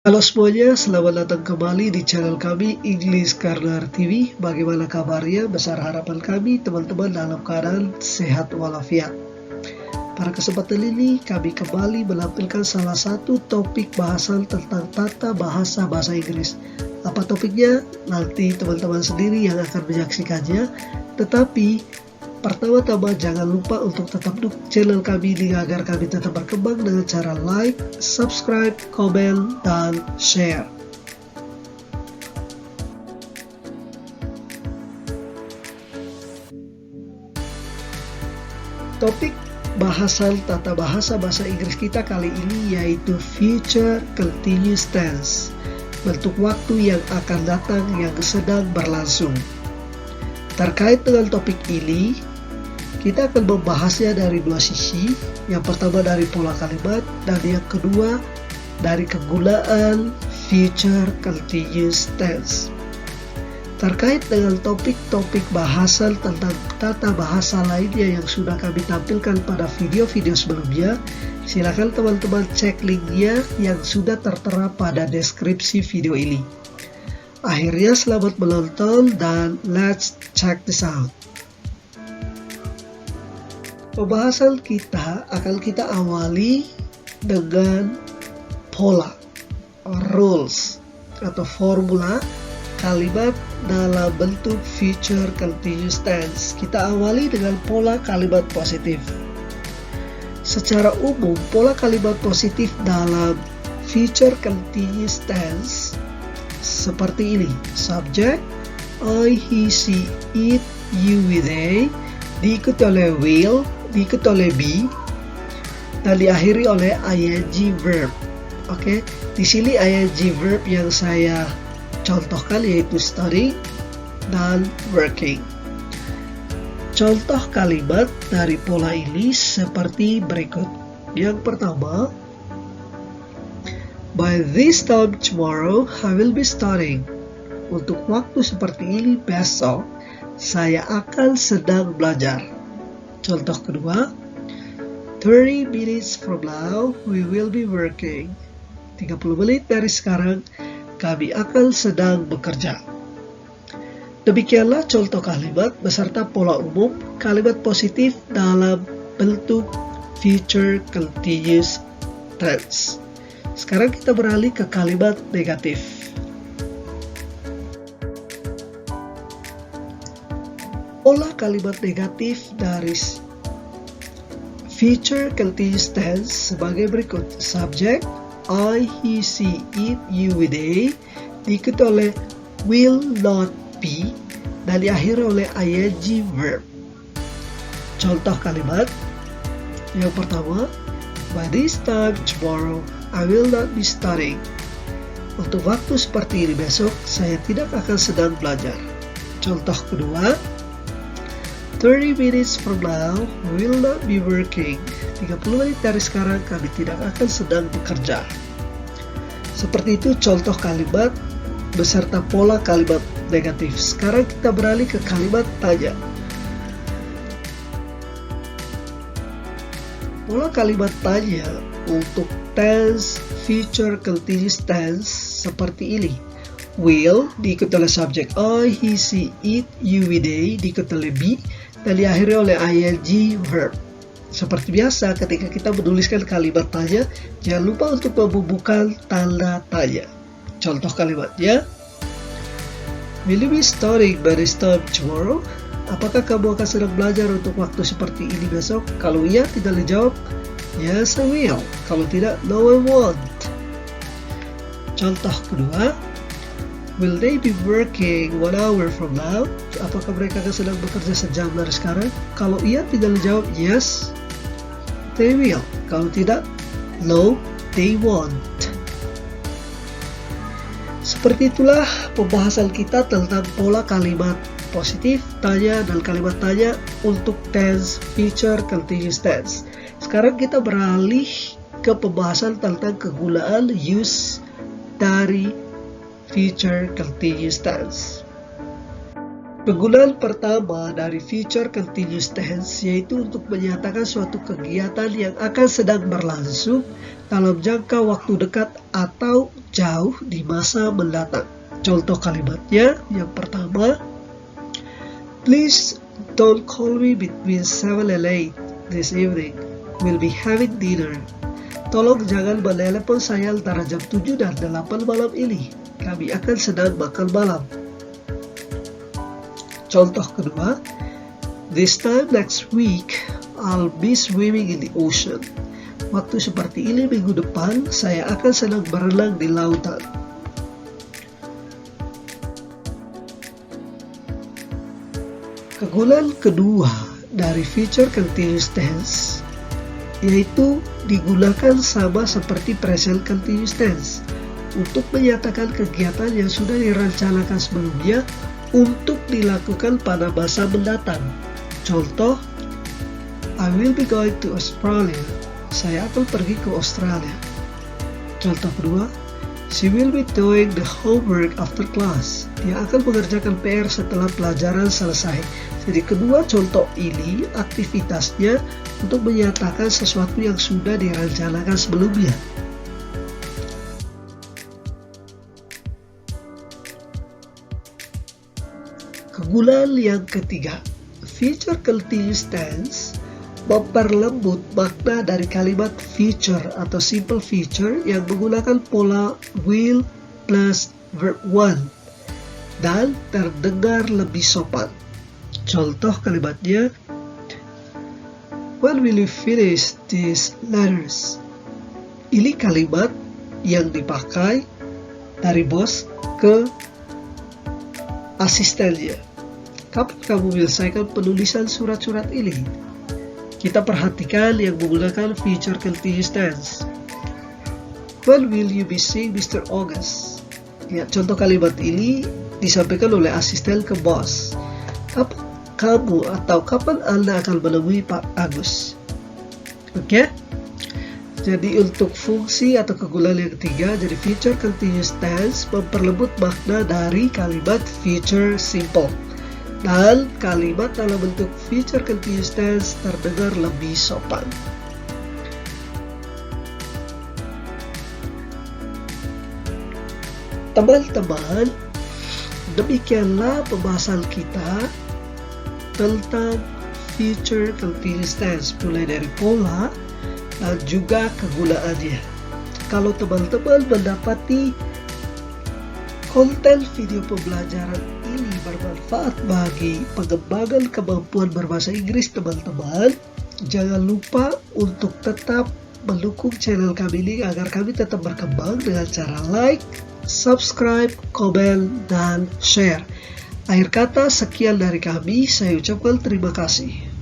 Halo semuanya, selamat datang kembali di channel kami English Corner TV. Bagaimana kabarnya? Besar harapan kami teman-teman dalam keadaan sehat walafiat. Pada kesempatan ini kami kembali menampilkan salah satu topik bahasan tentang tata bahasa Inggris. Apa topiknya? Nanti teman-teman sendiri yang akan menyaksikannya. Tetapi pertama-tama jangan lupa untuk tetap dukung channel kami ini agar kami tetap berkembang dengan cara like, subscribe, komen, dan share. Topik bahasan tata bahasa Inggris kita kali ini yaitu future continuous tense, bentuk waktu yang akan datang yang sedang berlangsung. Terkait dengan topik ini, kita akan membahasnya dari dua sisi. Yang pertama dari pola kalimat dan yang kedua dari kegunaan future continuous tense. Terkait dengan topik-topik bahasan tentang tata bahasa lainnya yang sudah kami tampilkan pada video-video sebelumnya, silakan teman-teman cek linknya yang sudah tertera pada deskripsi video ini. Akhirnya selamat menonton dan let's check this out. Pembahasan kita akan kita awali dengan pola, rules, atau formula kalimat dalam bentuk future continuous tense. Kita awali dengan pola kalimat positif. Secara umum, pola kalimat positif dalam future continuous tense seperti ini. Subject, I, he, she, it, you, we, they, diikuti oleh will, diikuti oleh be, dan diakhiri oleh ing verb. Oke, di sini ing verb yang saya contohkan yaitu studying dan working. Contoh kalimat dari pola ini seperti berikut. Yang pertama, by this time tomorrow I will be studying. Untuk waktu seperti ini besok saya akan sedang belajar. Contoh kedua, 30 minutes from now we will be working. 30 menit dari sekarang kami akan sedang bekerja. Demikianlah contoh kalimat beserta pola umum kalimat positif dalam bentuk future continuous tense. Sekarang kita beralih ke kalimat negatif. Pola kalimat negatif dari future continuous tense sebagai berikut. Subject, I, he, she, it, you, we, they, diikuti oleh will not be, dan diakhiri oleh ing verb. Contoh kalimat yang pertama, by this time tomorrow I will not be studying. Untuk waktu seperti ini besok saya tidak akan sedang belajar. Contoh kedua, 30 minutes from now we will not be working. 30 menit dari sekarang kami tidak akan sedang bekerja. Seperti itu contoh kalimat beserta pola kalimat negatif. Sekarang kita beralih ke kalimat tanya. Pola kalimat tanya untuk tense future continuous tense seperti ini. Will diikuti oleh subject I, he, she, it, you, we, they, diikuti oleh be, dan diakhiri oleh ing verb. Seperti biasa ketika kita menuliskan kalimat tanya, jangan lupa untuk membubuhkan tanda tanya. Contoh kalimatnya, will you be studying by this time tomorrow? Apakah kamu akan sedang belajar untuk waktu seperti ini besok? Kalau iya, tidak dijawab, yes I will. Kalau tidak, no I won't. Contoh kedua, will they be working 1 hour from now? Apakah mereka akan sedang bekerja sejam dari sekarang? Kalau iya, tinggal dijawab yes, they will. Kalau tidak, no, they won't. Seperti itulah pembahasan kita tentang pola kalimat positif, tanya, dan kalimat tanya untuk tense future continuous tense. Sekarang kita beralih ke pembahasan tentang kegunaan use dari future continuous tense. Penggunaan pertama dari future continuous tense yaitu untuk menyatakan suatu kegiatan yang akan sedang berlangsung dalam jangka waktu dekat atau jauh di masa mendatang. Contoh kalimatnya yang pertama, please don't call me between 7 and 8 this evening. We'll be having dinner. Tolong jangan menelepon saya antara jam 7 dan 8 malam ini. Kami akan sedang makan malam. Contoh kedua, this time next week, I'll be swimming in the ocean. Waktu seperti ini minggu depan, saya akan sedang berenang di lautan. Kegunaan kedua dari future continuous tense yaitu digunakan sama seperti present continuous tense untuk menyatakan kegiatan yang sudah direncanakan sebelumnya untuk dilakukan pada masa mendatang. Contoh, I will be going to Australia. Saya akan pergi ke Australia. Contoh kedua, she will be doing the homework after class. Dia akan mengerjakan PR setelah pelajaran selesai. Jadi kedua contoh ini aktivitasnya untuk menyatakan sesuatu yang sudah direncanakan sebelumnya. Kegunaan yang ketiga, future continuous tense memperlembut makna dari kalimat future atau simple future yang menggunakan pola will plus verb one dan terdengar lebih sopan. Contoh kalimatnya, when will you finish these letters? Ini kalimat yang dipakai dari bos ke asistennya. Kapan kamu menyelesaikan penulisan surat-surat ini? Kita perhatikan yang menggunakan future continuous tense. When will you be seeing Mr. August? Ya, contoh kalimat ini disampaikan oleh asisten ke bos. Kapan kamu atau kapan Anda akan menemui Pak Agus? Oke? Jadi untuk fungsi atau kegunaan yang ketiga, jadi future continuous tense memperlembut makna dari kalimat future simple. Dan kalimat dalam bentuk future continuous tense terdengar lebih sopan. Teman-teman, demikianlah pembahasan kita tentang future continuous tense, mulai dari pola dan juga kegunaannya. Kalau teman-teman mendapati konten video pembelajaran ini bermanfaat bagi pengembangan kemampuan berbahasa Inggris teman-teman, jangan lupa untuk tetap mendukung channel kami ini agar kami tetap berkembang dengan cara like, subscribe, komen, dan share. Akhir kata, sekian dari kami. Saya ucapkan terima kasih.